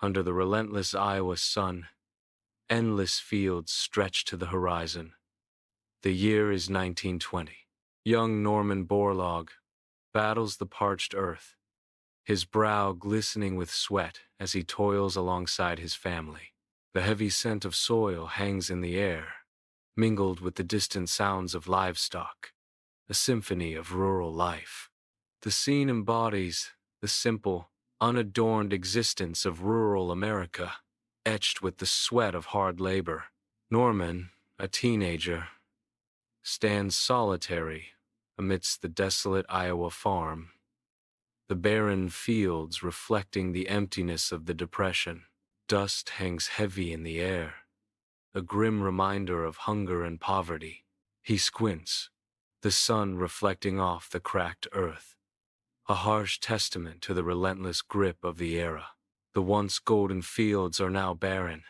Under the relentless Iowa sun, endless fields stretch to the horizon. The year is 1920. Young Norman Borlaug battles the parched earth, his brow glistening with sweat as he toils alongside his family. The heavy scent of soil hangs in the air, mingled with the distant sounds of livestock, a symphony of rural life. The scene embodies the simple, unadorned existence of rural America, etched with the sweat of hard labor. Norman, a teenager, stands solitary amidst the desolate Iowa farm, the barren fields reflecting the emptiness of the Depression. Dust hangs heavy in the air, a grim reminder of hunger and poverty. He squints, the sun reflecting off the cracked earth, a harsh testament to the relentless grip of the era. The once golden fields are now barren,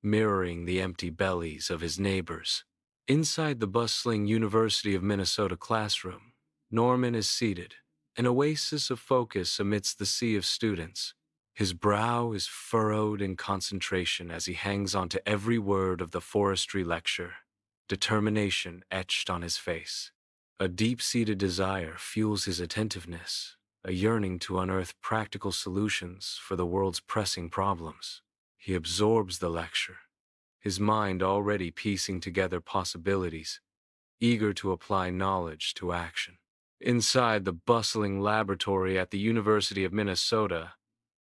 mirroring the empty bellies of his neighbors. Inside the bustling University of Minnesota classroom, Norman is seated, an oasis of focus amidst the sea of students. His brow is furrowed in concentration as he hangs on to every word of the forestry lecture, determination etched on his face. A deep-seated desire fuels his attentiveness, a yearning to unearth practical solutions for the world's pressing problems. He absorbs the lecture, his mind already piecing together possibilities, eager to apply knowledge to action. Inside the bustling laboratory at the University of Minnesota,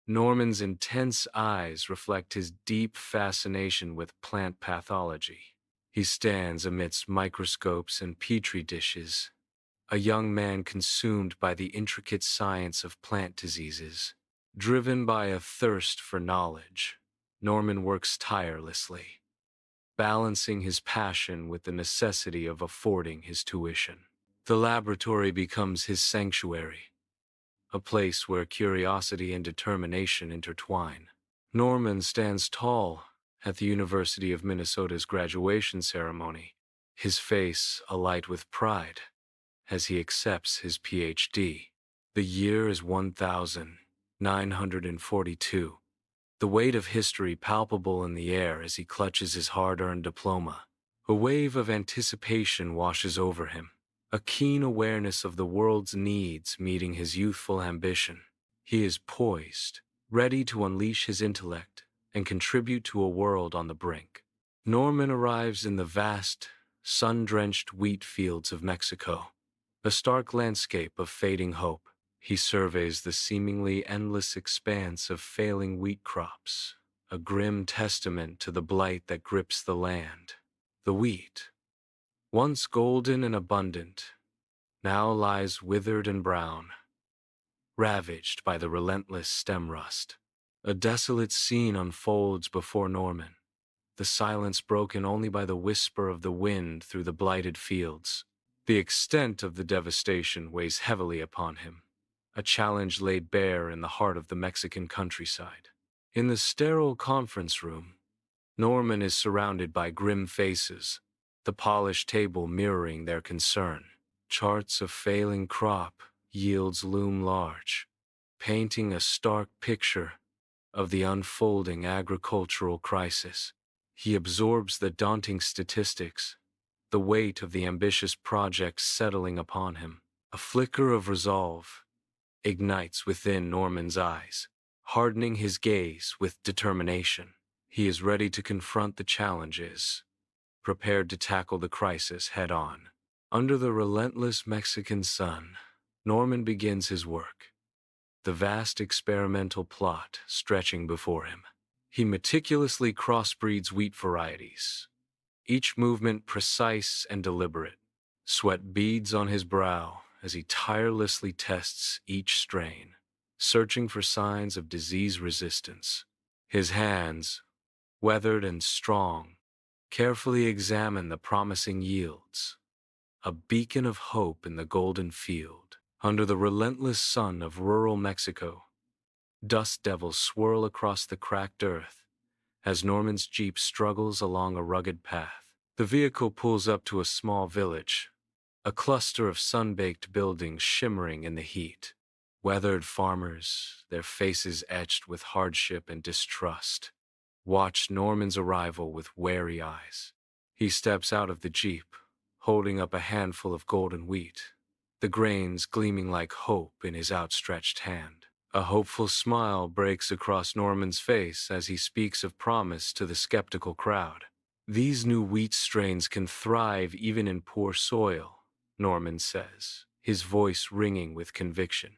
Norman's intense eyes reflect his deep fascination with plant pathology. He stands amidst microscopes and petri dishes, a young man consumed by the intricate science of plant diseases. Driven by a thirst for knowledge, Norman works tirelessly, balancing his passion with the necessity of affording his tuition. The laboratory becomes his sanctuary, a place where curiosity and determination intertwine. Norman stands tall at the University of Minnesota's graduation ceremony, his face alight with pride as he accepts his PhD. The year is 1942. The weight of history palpable in the air as he clutches his hard-earned diploma. A wave of anticipation washes over him, a keen awareness of the world's needs meeting his youthful ambition. He is poised, ready to unleash his intellect and contribute to a world on the brink. Norman arrives in the vast, sun-drenched wheat fields of Mexico, a stark landscape of fading hope. He surveys the seemingly endless expanse of failing wheat crops, a grim testament to the blight that grips the land. The wheat, once golden and abundant, now lies withered and brown, ravaged by the relentless stem rust. A desolate scene unfolds before Norman, the silence broken only by the whisper of the wind through the blighted fields. The extent of the devastation weighs heavily upon him, a challenge laid bare in the heart of the Mexican countryside. In the sterile conference room, Norman is surrounded by grim faces, the polished table mirroring their concern. Charts of failing crop yields loom large, painting a stark picture of the unfolding agricultural crisis. He absorbs the daunting statistics, the weight of the ambitious projects settling upon him. A flicker of resolve ignites within Norman's eyes, hardening his gaze with determination. He is ready to confront the challenges, prepared to tackle the crisis head-on. Under the relentless Mexican sun, Norman begins his work, the vast experimental plot stretching before him. He meticulously crossbreeds wheat varieties, each movement precise and deliberate. Sweat beads on his brow as he tirelessly tests each strain, searching for signs of disease resistance. His hands, weathered and strong, carefully examine the promising yields, a beacon of hope in the golden field. Under the relentless sun of rural Mexico, dust devils swirl across the cracked earth as Norman's jeep struggles along a rugged path. The vehicle pulls up to a small village, a cluster of sun-baked buildings shimmering in the heat. Weathered farmers, their faces etched with hardship and distrust, watched Norman's arrival with wary eyes. He steps out of the jeep, holding up a handful of golden wheat, the grains gleaming like hope in his outstretched hand. A hopeful smile breaks across Norman's face as he speaks of promise to the skeptical crowd. These new wheat strains can thrive even in poor soil, Norman says, his voice ringing with conviction.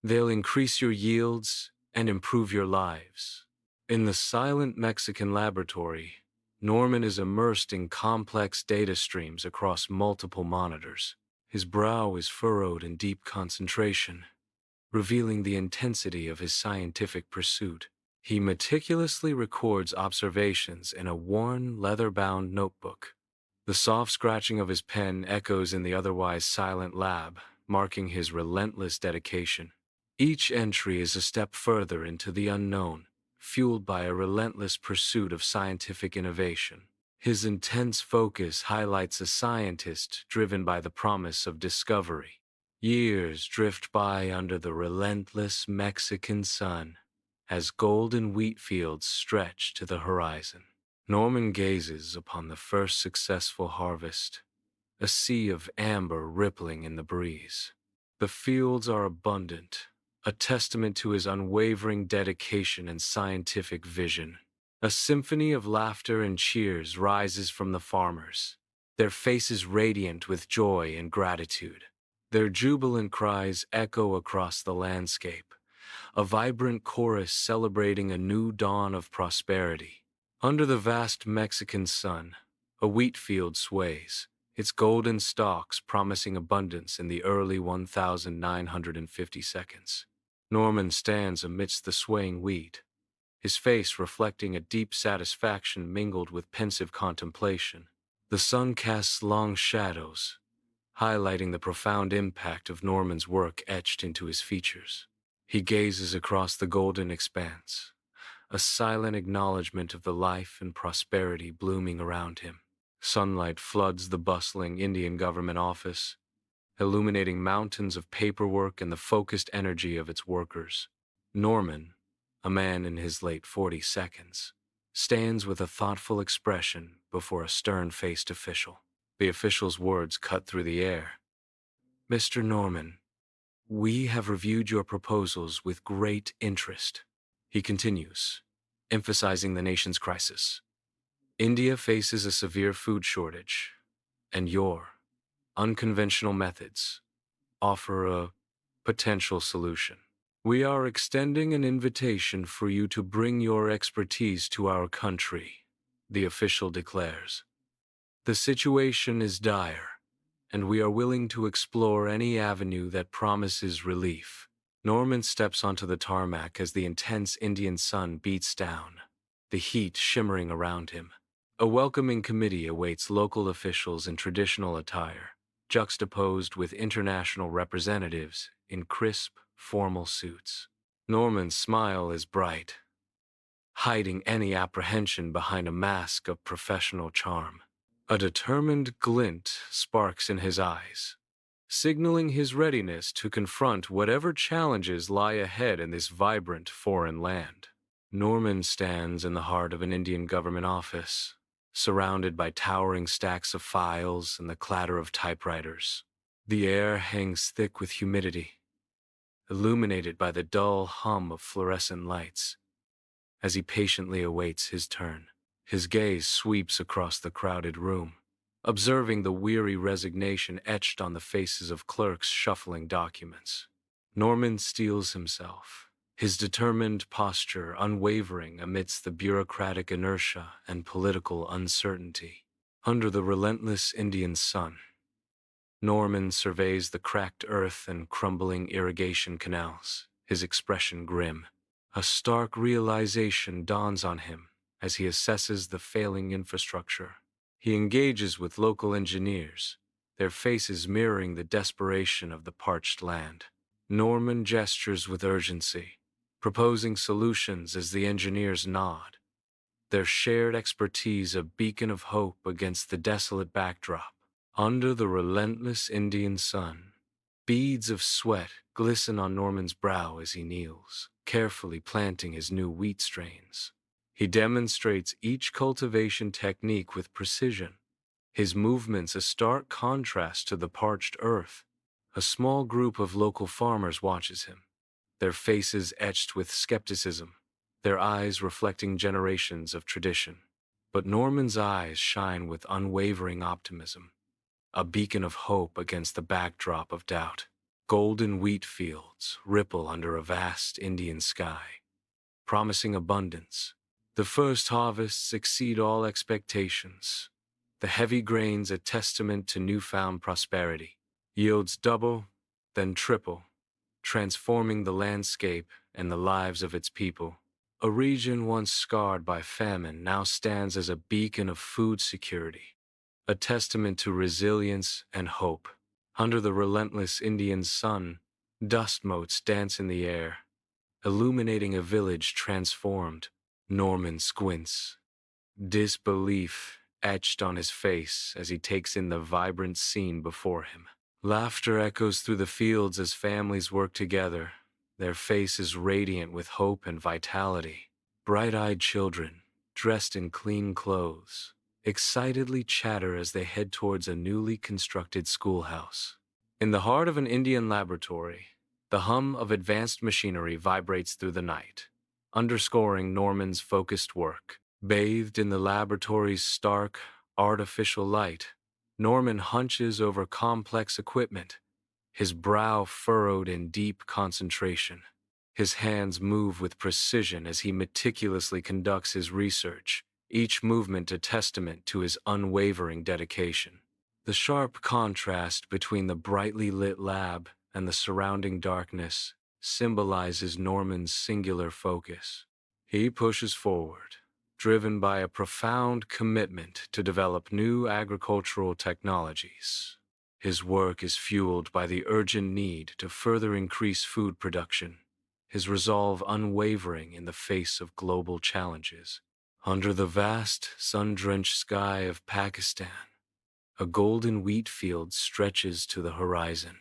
They'll increase your yields and improve your lives. In the silent Mexican laboratory, Norman is immersed in complex data streams across multiple monitors. His brow is furrowed in deep concentration, revealing the intensity of his scientific pursuit. He meticulously records observations in a worn, leather-bound notebook. The soft scratching of his pen echoes in the otherwise silent lab, marking his relentless dedication. Each entry is a step further into the unknown, fueled by a relentless pursuit of scientific innovation. His intense focus highlights a scientist driven by the promise of discovery. Years drift by under the relentless Mexican sun, as golden wheat fields stretch to the horizon. Norman gazes upon the first successful harvest, a sea of amber rippling in the breeze. The fields are abundant, a testament to his unwavering dedication and scientific vision. A symphony of laughter and cheers rises from the farmers, their faces radiant with joy and gratitude. Their jubilant cries echo across the landscape, a vibrant chorus celebrating a new dawn of prosperity. Under the vast Mexican sun, a wheat field sways, its golden stalks promising abundance in the early 1950 seconds. Norman stands amidst the swaying wheat, his face reflecting a deep satisfaction mingled with pensive contemplation. The sun casts long shadows, highlighting the profound impact of Norman's work etched into his features. He gazes across the golden expanse, a silent acknowledgement of the life and prosperity blooming around him. Sunlight floods the bustling Indian government office, illuminating mountains of paperwork and the focused energy of its workers. Norman, a man in his late 40s, stands with a thoughtful expression before a stern-faced official. The official's words cut through the air. "Mr. Norman, we have reviewed your proposals with great interest," he continues, emphasizing the nation's crisis. India faces a severe food shortage, and your unconventional methods offer a potential solution. We are extending an invitation for you to bring your expertise to our country, the official declares. The situation is dire, and we are willing to explore any avenue that promises relief. Norman steps onto the tarmac as the intense Indian sun beats down, the heat shimmering around him. A welcoming committee awaits local officials in traditional attire, juxtaposed with international representatives in crisp, formal suits. Norman's smile is bright, hiding any apprehension behind a mask of professional charm. A determined glint sparks in his eyes, signaling his readiness to confront whatever challenges lie ahead in this vibrant foreign land. Norman stands in the heart of an Indian government office, surrounded by towering stacks of files and the clatter of typewriters. The air hangs thick with humidity, illuminated by the dull hum of fluorescent lights. As he patiently awaits his turn, his gaze sweeps across the crowded room, observing the weary resignation etched on the faces of clerks shuffling documents. Norman steels himself, his determined posture unwavering amidst the bureaucratic inertia and political uncertainty. Under the relentless Indian sun, Norman surveys the cracked earth and crumbling irrigation canals, his expression grim. A stark realization dawns on him as he assesses the failing infrastructure. He engages with local engineers, their faces mirroring the desperation of the parched land. Norman gestures with urgency, proposing solutions as the engineers nod, their shared expertise a beacon of hope against the desolate backdrop. Under the relentless Indian sun, Beads of sweat glisten on Norman's brow as he kneels, carefully planting his new wheat strains. He demonstrates each cultivation technique with precision, his movements a stark contrast to the parched earth. A small group of local farmers watches him, their faces etched with skepticism, their eyes reflecting generations of tradition. But Norman's eyes shine with unwavering optimism, a beacon of hope against the backdrop of doubt. Golden wheat fields ripple under a vast Indian sky, promising abundance. The first harvests exceed all expectations. The heavy grains a testament to newfound prosperity. Yields double, then triple, transforming the landscape and the lives of its people. A region once scarred by famine now stands as a beacon of food security, a testament to resilience and hope. Under the relentless Indian sun, dust motes dance in the air, illuminating a village transformed. Norman squints, disbelief etched on his face as he takes in the vibrant scene before him. Laughter echoes through the fields as families work together, their faces radiant with hope and vitality. Bright-eyed children, dressed in clean clothes, excitedly chatter as they head towards a newly constructed schoolhouse. In the heart of an Indian laboratory, the hum of advanced machinery vibrates through the night, underscoring Norman's focused work. Bathed in the laboratory's stark, artificial light, Norman hunches over complex equipment, his brow furrowed in deep concentration. His hands move with precision as he meticulously conducts his research, each movement a testament to his unwavering dedication. The sharp contrast between the brightly lit lab and the surrounding darkness symbolizes Norman's singular focus. He pushes forward, driven by a profound commitment to develop new agricultural technologies. His work is fueled by the urgent need to further increase food production, his resolve unwavering in the face of global challenges. Under the vast, sun-drenched sky of Pakistan, a golden wheat field stretches to the horizon.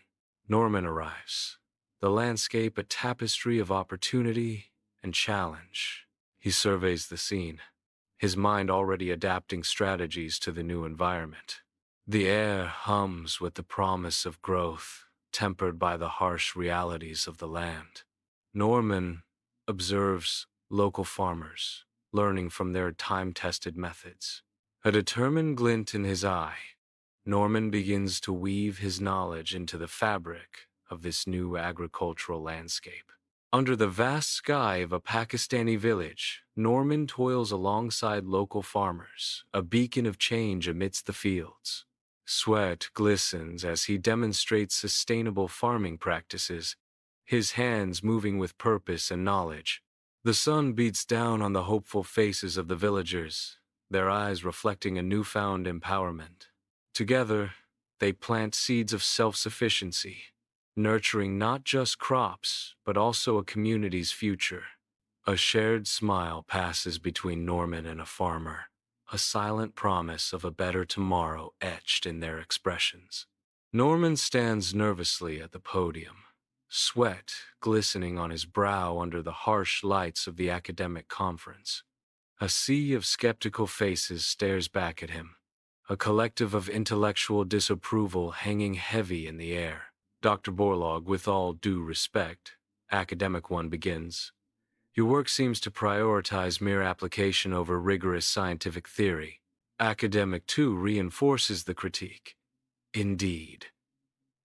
Norman arrives, the landscape a tapestry of opportunity and challenge. He surveys the scene, his mind already adapting strategies to the new environment. The air hums with the promise of growth, tempered by the harsh realities of the land. Norman observes local farmers, learning from their time-tested methods. A determined glint in his eye, Norman begins to weave his knowledge into the fabric of this new agricultural landscape. Under the vast sky of a Pakistani village, Norman toils alongside local farmers, a beacon of change amidst the fields. Sweat glistens as he demonstrates sustainable farming practices, his hands moving with purpose and knowledge. The sun beats down on the hopeful faces of the villagers, their eyes reflecting a newfound empowerment. Together, they plant seeds of self-sufficiency, nurturing not just crops, but also a community's future. A shared smile passes between Norman and a farmer, a silent promise of a better tomorrow etched in their expressions. Norman stands nervously at the podium, sweat glistening on his brow under the harsh lights of the academic conference. A sea of skeptical faces stares back at him, a collective of intellectual disapproval hanging heavy in the air. Dr. Borlaug, with all due respect, academic one begins. Your work seems to prioritize mere application over rigorous scientific theory. Academic two reinforces the critique. Indeed.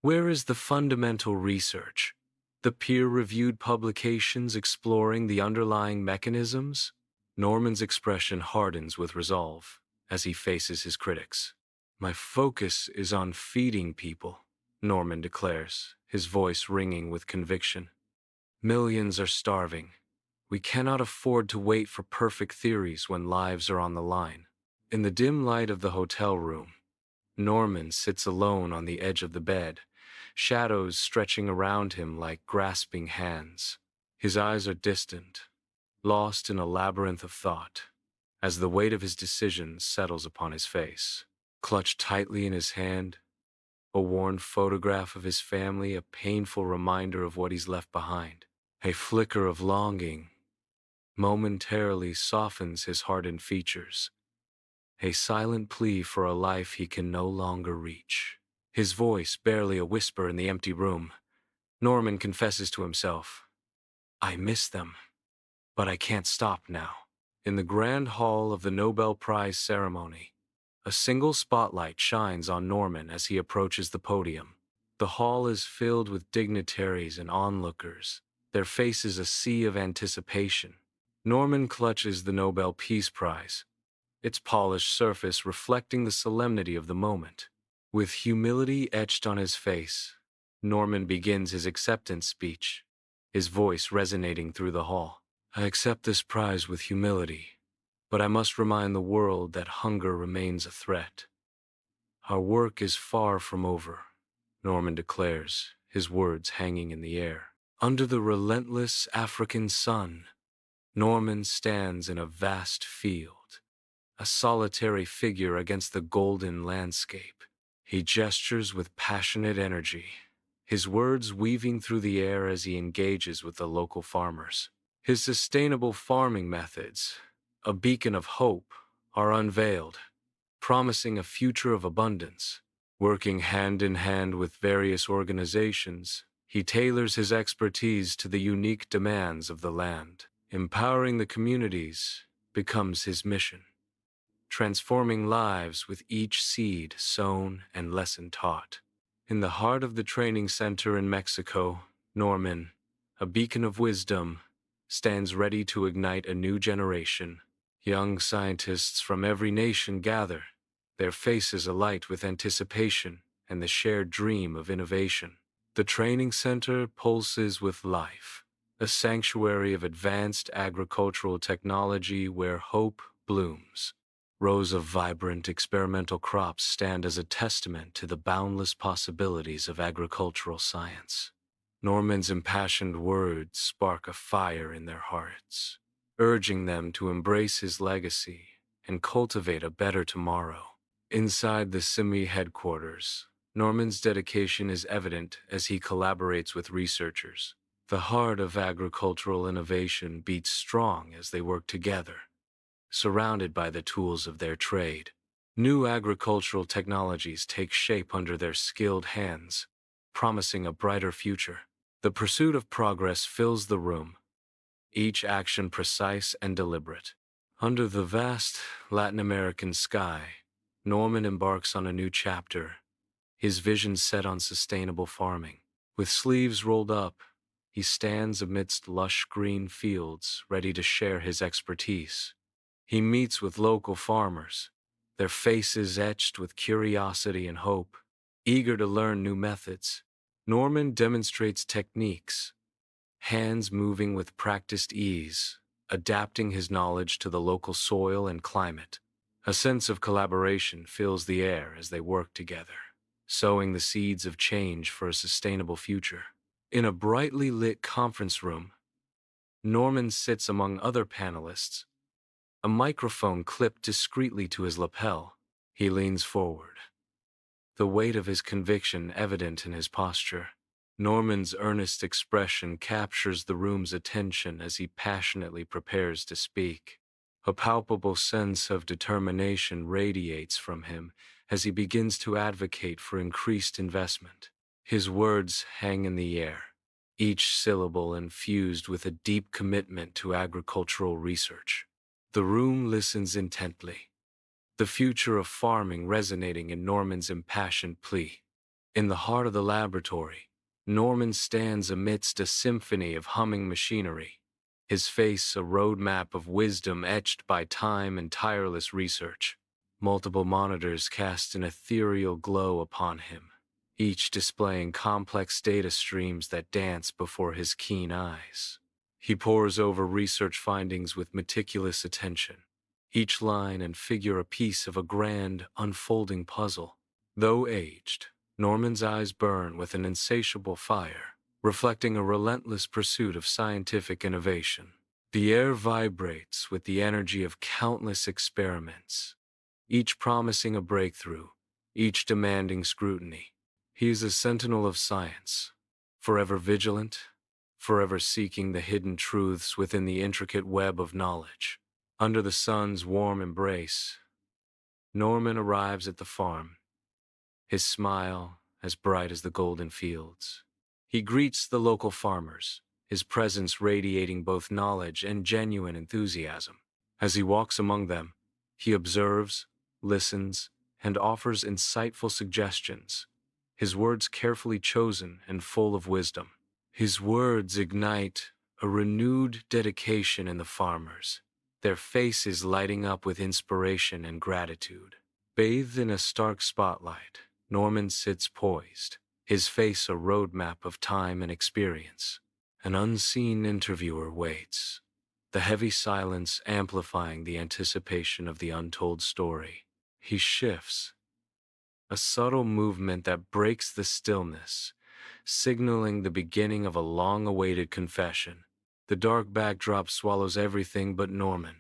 Where is the fundamental research? The peer-reviewed publications exploring the underlying mechanisms? Norman's expression hardens with resolve as he faces his critics. My focus is on feeding people, Norman declares, his voice ringing with conviction. Millions are starving. We cannot afford to wait for perfect theories when lives are on the line. In the dim light of the hotel room, Norman sits alone on the edge of the bed, shadows stretching around him like grasping hands. His eyes are distant, lost in a labyrinth of thought, as the weight of his decisions settles upon his face. Clutched tightly in his hand, A worn photograph of his family, a painful reminder of what he's left behind. A flicker of longing momentarily softens his hardened features. A silent plea for a life he can no longer reach. His voice barely a whisper in the empty room. Norman confesses to himself, "I miss them, but I can't stop now." In the grand hall of the Nobel Prize ceremony, a single spotlight shines on Norman as he approaches the podium. The hall is filled with dignitaries and onlookers, their faces a sea of anticipation. Norman clutches the Nobel Peace Prize, its polished surface reflecting the solemnity of the moment. With humility etched on his face, Norman begins his acceptance speech, his voice resonating through the hall. "I accept this prize with humility, but I must remind the world that hunger remains a threat. Our work is far from over," Norman declares, his words hanging in the air. Under the relentless African sun, Norman stands in a vast field, a solitary figure against the golden landscape. He gestures with passionate energy, his words weaving through the air as he engages with the local farmers. His sustainable farming methods, a beacon of hope, are unveiled, promising a future of abundance. Working hand in hand with various organizations, he tailors his expertise to the unique demands of the land. Empowering the communities becomes his mission, transforming lives with each seed sown and lesson taught. In the heart of the training center in Mexico, Norman, a beacon of wisdom, stands ready to ignite a new generation. Young scientists from every nation gather, their faces alight with anticipation and the shared dream of innovation. The training center pulses with life, a sanctuary of advanced agricultural technology where hope blooms. Rows of vibrant experimental crops stand as a testament to the boundless possibilities of agricultural science. Norman's impassioned words spark a fire in their hearts, urging them to embrace his legacy and cultivate a better tomorrow. Inside the CIMI headquarters, Norman's dedication is evident as he collaborates with researchers. The heart of agricultural innovation beats strong as they work together, surrounded by the tools of their trade. New agricultural technologies take shape under their skilled hands, promising a brighter future. The pursuit of progress fills the room, each action precise and deliberate. Under the vast Latin American sky, Norman embarks on a new chapter, his vision set on sustainable farming. With sleeves rolled up, he stands amidst lush green fields, ready to share his expertise. He meets with local farmers, their faces etched with curiosity and hope. Eager to learn new methods, Norman demonstrates techniques, hands moving with practiced ease, adapting his knowledge to the local soil and climate. A sense of collaboration fills the air as they work together, sowing the seeds of change for a sustainable future. In a brightly lit conference room, Norman sits among other panelists, a microphone clipped discreetly to his lapel. He leans forward, the weight of his conviction evident in his posture. Norman's earnest expression captures the room's attention as he passionately prepares to speak. A palpable sense of determination radiates from him as he begins to advocate for increased investment. His words hang in the air, each syllable infused with a deep commitment to agricultural research. The room listens intently, the future of farming resonating in Norman's impassioned plea. In the heart of the laboratory, Norman stands amidst a symphony of humming machinery, his face a roadmap of wisdom etched by time and tireless research. Multiple monitors cast an ethereal glow upon him, each displaying complex data streams that dance before his keen eyes. He pores over research findings with meticulous attention, each line and figure a piece of a grand, unfolding puzzle. Though aged, Norman's eyes burn with an insatiable fire, reflecting a relentless pursuit of scientific innovation. The air vibrates with the energy of countless experiments, each promising a breakthrough, each demanding scrutiny. He is a sentinel of science, forever vigilant, forever seeking the hidden truths within the intricate web of knowledge. Under the sun's warm embrace, Norman arrives at the farm, his smile as bright as the golden fields. He greets the local farmers, his presence radiating both knowledge and genuine enthusiasm. As he walks among them, he observes, listens, and offers insightful suggestions, his words carefully chosen and full of wisdom. His words ignite a renewed dedication in the farmers, their faces lighting up with inspiration and gratitude. Bathed in a stark spotlight, Norman sits poised, his face a roadmap of time and experience. An unseen interviewer waits, the heavy silence amplifying the anticipation of the untold story. He shifts, a subtle movement that breaks the stillness, signaling the beginning of a long-awaited confession. The dark backdrop swallows everything but Norman,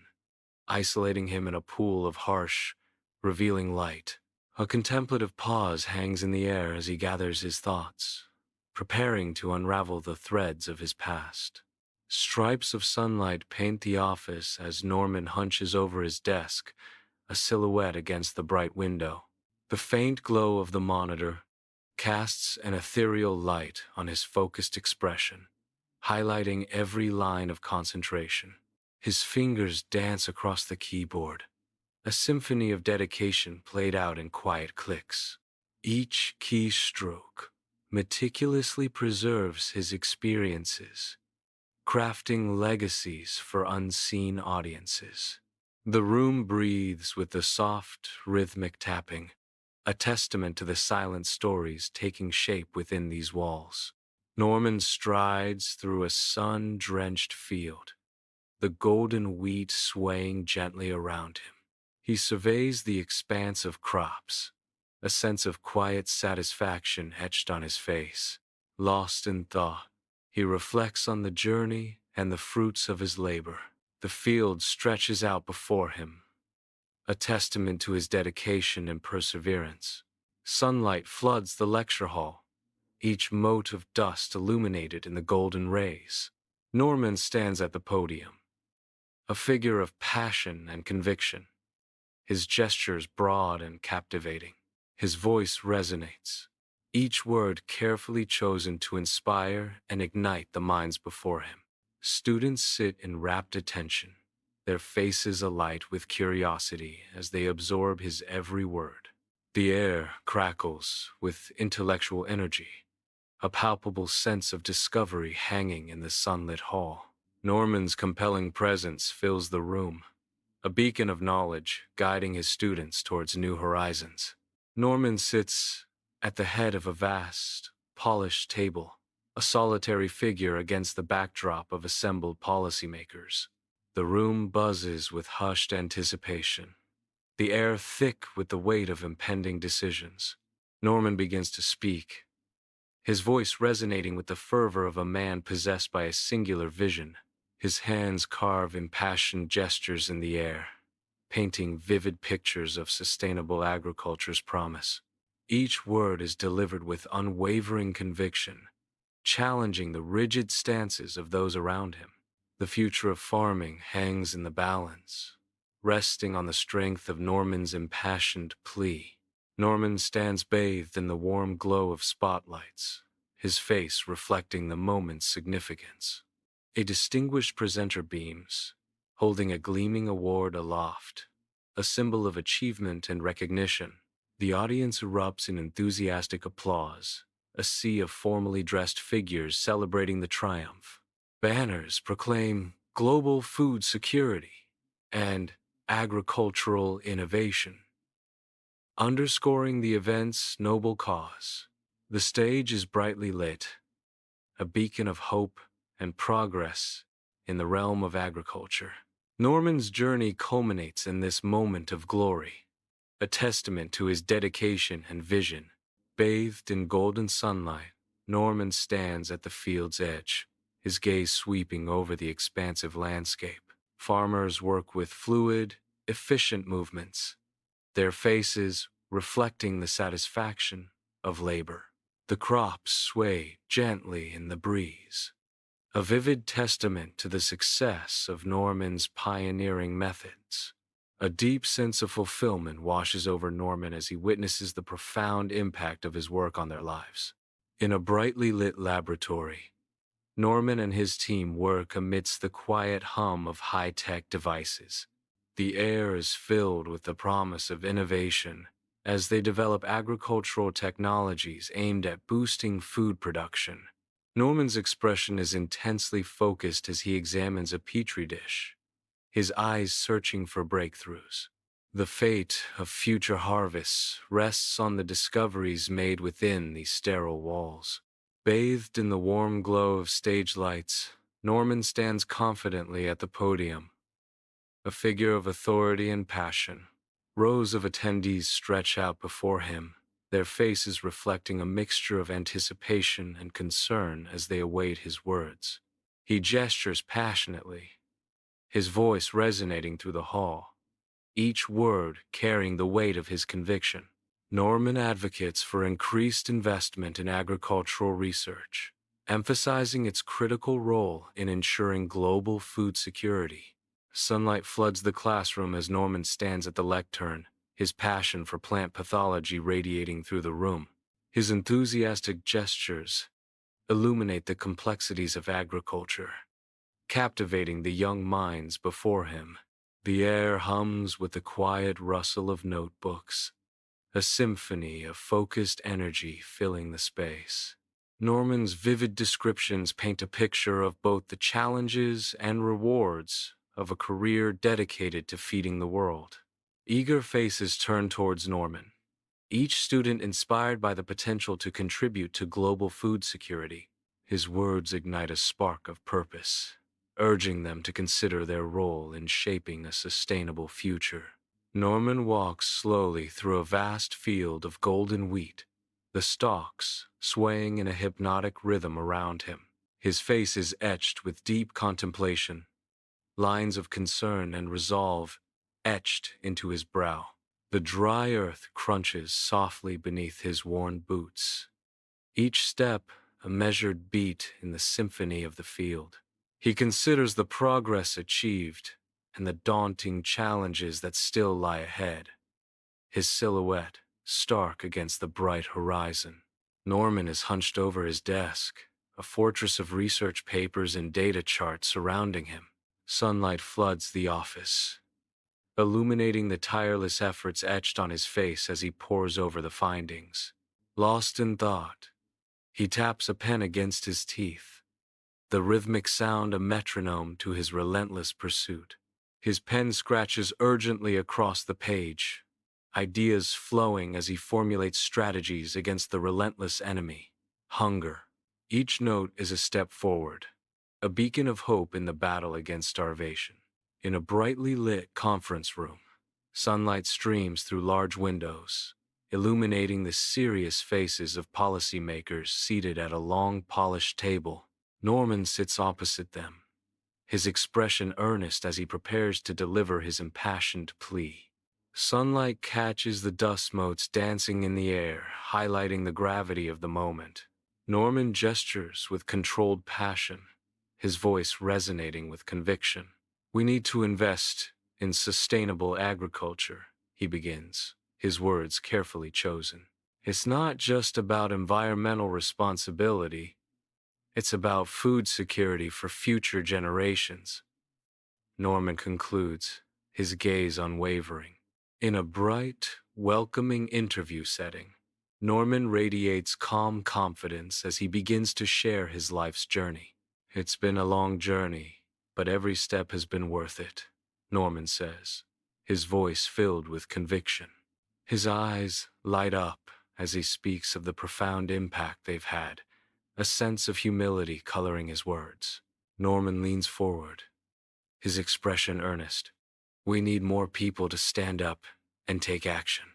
isolating him in a pool of harsh, revealing light. A contemplative pause hangs in the air as he gathers his thoughts, preparing to unravel the threads of his past. Stripes of sunlight paint the office as Norman hunches over his desk, a silhouette against the bright window. The faint glow of the monitor casts an ethereal light on his focused expression, highlighting every line of concentration. His fingers dance across the keyboard, a symphony of dedication played out in quiet clicks. Each keystroke meticulously preserves his experiences, crafting legacies for unseen audiences. The room breathes with the soft, rhythmic tapping, a testament to the silent stories taking shape within these walls. Norman strides through a sun-drenched field, the golden wheat swaying gently around him. He surveys the expanse of crops, a sense of quiet satisfaction etched on his face. Lost in thought, he reflects on the journey and the fruits of his labor. The field stretches out before him, a testament to his dedication and perseverance. Sunlight floods the lecture hall, each mote of dust illuminated in the golden rays. Norman stands at the podium, a figure of passion and conviction, his gestures broad and captivating. His voice resonates, each word carefully chosen to inspire and ignite the minds before him. Students sit in rapt attention, their faces alight with curiosity as they absorb his every word. The air crackles with intellectual energy, a palpable sense of discovery hanging in the sunlit hall. Norman's compelling presence fills the room, a beacon of knowledge guiding his students towards new horizons. Norman sits at the head of a vast, polished table, a solitary figure against the backdrop of assembled policymakers. The room buzzes with hushed anticipation, the air thick with the weight of impending decisions. Norman begins to speak, his voice resonating with the fervor of a man possessed by a singular vision. His hands carve impassioned gestures in the air, painting vivid pictures of sustainable agriculture's promise. Each word is delivered with unwavering conviction, challenging the rigid stances of those around him. The future of farming hangs in the balance, resting on the strength of Norman's impassioned plea. Norman stands bathed in the warm glow of spotlights, his face reflecting the moment's significance. A distinguished presenter beams, holding a gleaming award aloft, a symbol of achievement and recognition. The audience erupts in enthusiastic applause, a sea of formally dressed figures celebrating the triumph. Banners proclaim global food security and agricultural innovation, underscoring the event's noble cause. The stage is brightly lit, a beacon of hope and progress in the realm of agriculture. Norman's journey culminates in this moment of glory, a testament to his dedication and vision. Bathed in golden sunlight, Norman stands at the field's edge, his gaze sweeping over the expansive landscape. Farmers work with fluid, efficient movements, their faces reflecting the satisfaction of labor. The crops sway gently in the breeze, a vivid testament to the success of Norman's pioneering methods. A deep sense of fulfillment washes over Norman as he witnesses the profound impact of his work on their lives. In a brightly lit laboratory, Norman and his team work amidst the quiet hum of high-tech devices. The air is filled with the promise of innovation as they develop agricultural technologies aimed at boosting food production. Norman's expression is intensely focused as he examines a petri dish, his eyes searching for breakthroughs. The fate of future harvests rests on the discoveries made within these sterile walls. Bathed in the warm glow of stage lights, Norman stands confidently at the podium, a figure of authority and passion. Rows of attendees stretch out before him, their faces reflecting a mixture of anticipation and concern as they await his words. He gestures passionately, his voice resonating through the hall, each word carrying the weight of his conviction. Norman advocates for increased investment in agricultural research, emphasizing its critical role in ensuring global food security. Sunlight floods the classroom as Norman stands at the lectern, his passion for plant pathology radiating through the room. His enthusiastic gestures illuminate the complexities of agriculture, captivating the young minds before him. The air hums with the quiet rustle of notebooks, a symphony of focused energy filling the space. Norman's vivid descriptions paint a picture of both the challenges and rewards of a career dedicated to feeding the world. Eager faces turn towards Norman, each student inspired by the potential to contribute to global food security. His words ignite a spark of purpose, urging them to consider their role in shaping a sustainable future. Norman walks slowly through a vast field of golden wheat, the stalks swaying in a hypnotic rhythm around him. His face is etched with deep contemplation, lines of concern and resolve etched into his brow. The dry earth crunches softly beneath his worn boots, each step a measured beat in the symphony of the field. He considers the progress achieved and the daunting challenges that still lie ahead, his silhouette stark against the bright horizon. Norman is hunched over his desk, a fortress of research papers and data charts surrounding him. Sunlight floods the office, illuminating the tireless efforts etched on his face as he pores over the findings. Lost in thought, he taps a pen against his teeth, the rhythmic sound a metronome to his relentless pursuit. His pen scratches urgently across the page, ideas flowing as he formulates strategies against the relentless enemy, hunger. Each note is a step forward, a beacon of hope in the battle against starvation. In a brightly lit conference room, sunlight streams through large windows, illuminating the serious faces of policymakers seated at a long, polished table. Norman sits opposite them, his expression earnest as he prepares to deliver his impassioned plea. Sunlight catches the dust motes dancing in the air, highlighting the gravity of the moment. Norman gestures with controlled passion, his voice resonating with conviction. "We need to invest in sustainable agriculture," he begins, his words carefully chosen. "It's not just about environmental responsibility, it's about food security for future generations," Norman concludes, his gaze unwavering. In a bright, welcoming interview setting, Norman radiates calm confidence as he begins to share his life's journey. "It's been a long journey, but every step has been worth it," Norman says, his voice filled with conviction. His eyes light up as he speaks of the profound impact they've had, a sense of humility coloring his words. Norman leans forward, his expression earnest. "We need more people to stand up and take action,"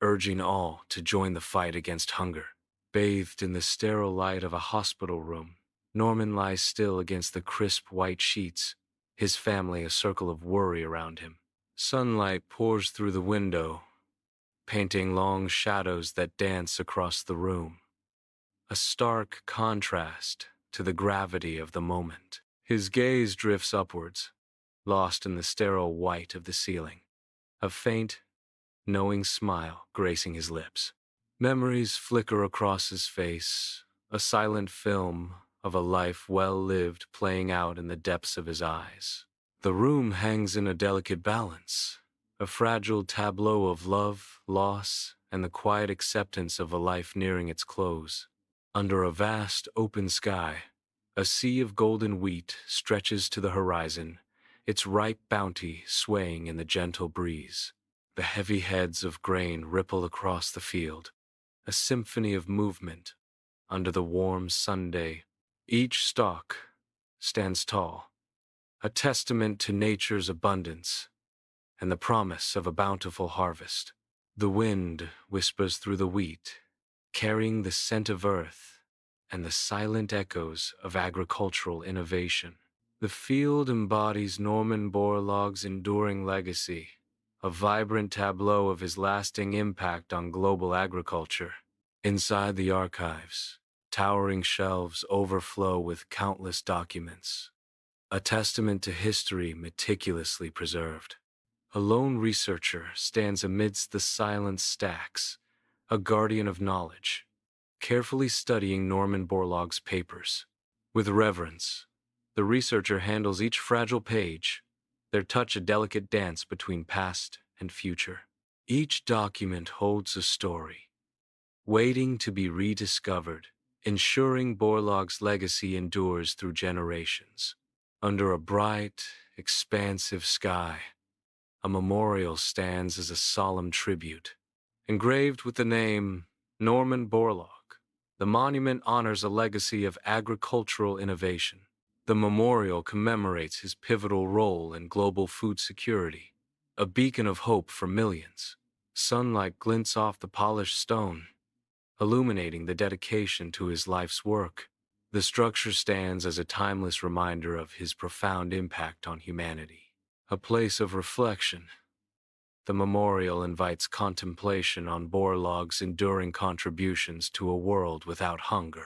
urging all to join the fight against hunger. Bathed in the sterile light of a hospital room, Norman lies still against the crisp white sheets, his family a circle of worry around him. Sunlight pours through the window, painting long shadows that dance across the room. a stark contrast to the gravity of the moment. His gaze drifts upwards, lost in the sterile white of the ceiling, a faint, knowing smile gracing his lips. Memories flicker across his face, a silent film of a life well lived playing out in the depths of his eyes. The room hangs in a delicate balance, a fragile tableau of love, loss, and the quiet acceptance of a life nearing its close. Under a vast open sky, a sea of golden wheat stretches to the horizon, its ripe bounty swaying in the gentle breeze. The heavy heads of grain ripple across the field, a symphony of movement under the warm Sunday. Each stalk stands tall, a testament to nature's abundance and the promise of a bountiful harvest. The wind whispers through the wheat, carrying the scent of earth and the silent echoes of agricultural innovation. The field embodies Norman Borlaug's enduring legacy, a vibrant tableau of his lasting impact on global agriculture. Inside the archives, towering shelves overflow with countless documents, a testament to history meticulously preserved. A lone researcher stands amidst the silent stacks, a guardian of knowledge, carefully studying Norman Borlaug's papers. With reverence, the researcher handles each fragile page, their touch a delicate dance between past and future. Each document holds a story, waiting to be rediscovered, ensuring Borlaug's legacy endures through generations. Under a bright, expansive sky, a memorial stands as a solemn tribute. Engraved with the name Norman Borlaug, the monument honors a legacy of agricultural innovation. The memorial commemorates his pivotal role in global food security, a beacon of hope for millions. Sunlight glints off the polished stone, illuminating the dedication to his life's work. The structure stands as a timeless reminder of his profound impact on humanity. A place of reflection, the memorial invites contemplation on Borlaug's enduring contributions to a world without hunger.